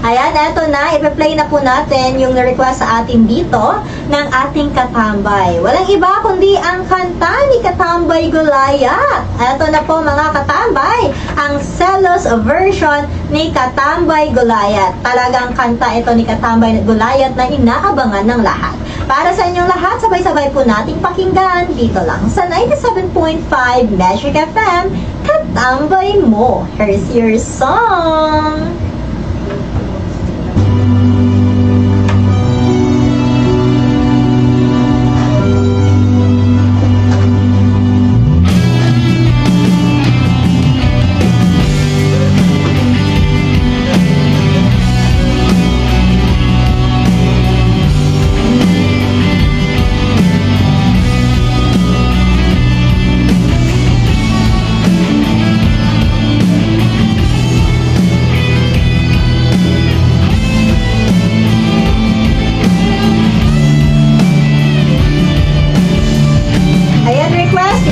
Ayan, eto na. Ipa-play na po natin yung request sa atin dito ng ating katambay. Walang iba kundi ang kanta ni Katambay Gulayat. Eto na po mga katambay, ang Selos version ni Katambay Gulayat. Talagang kanta ito ni Katambay Gulayat na inaabangan ng lahat. Para sa inyong lahat, sabay-sabay po nating pakinggan dito lang sa 97.5 Magic FM, Katambay Mo. Here's your song!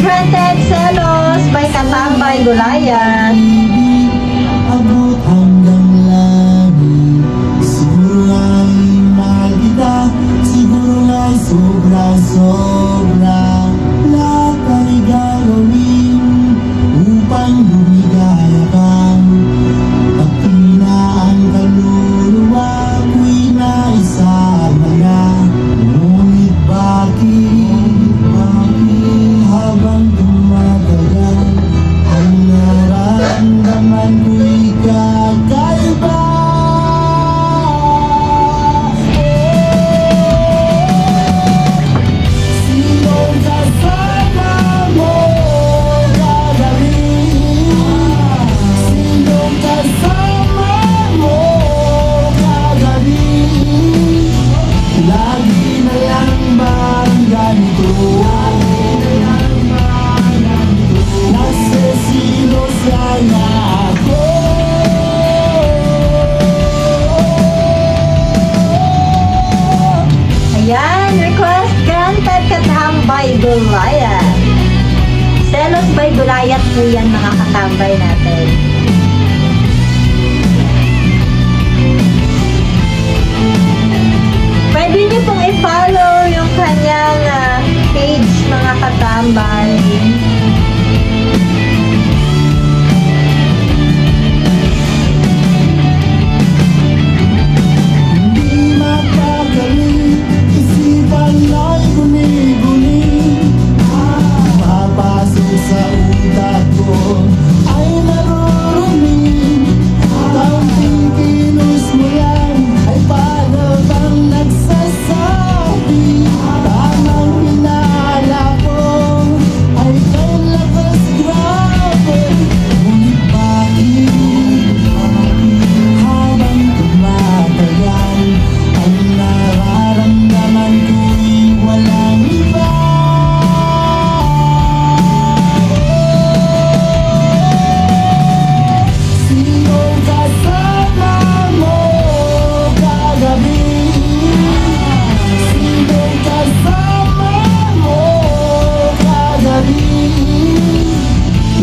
Granted, Selos by Katambay Gulayat. Abot hanggang langit, siguro ay mahal kita, siguro ay sobra-sobra. Lahat ay gagawin upang lumigaya ka. Pati na ang kaluluwa ko'y naisama na. Ngunit bakit habang tumatagal, ang nararamdaman ko'y kakaiba. Sinong kasama mo kagabi? Sinong kasama mo kagabi? Lagi na lang ba ang ganito? Nasisilos lang ako. Ayan, request granted Katambay Gulayat. Selos by Gulayat po yan mga katambay natin. Pwede niyo pong i-follow yung kanyang page mga katambay.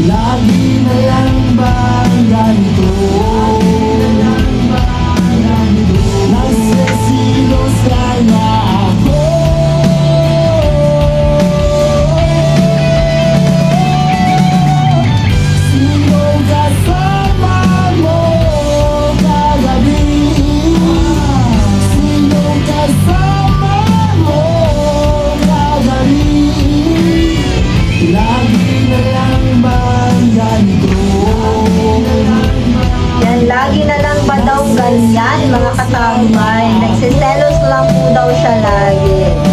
Lagi na lang ba ganito? Nasisilos lang ako. Sinong kasama mo kagabi? Sinong kasama mo kagabi? Lagi na lang ba ganito? Yan, lagi na lang ba daw ganyan mga katambay? Nagsiselos lang po daw siya lagi.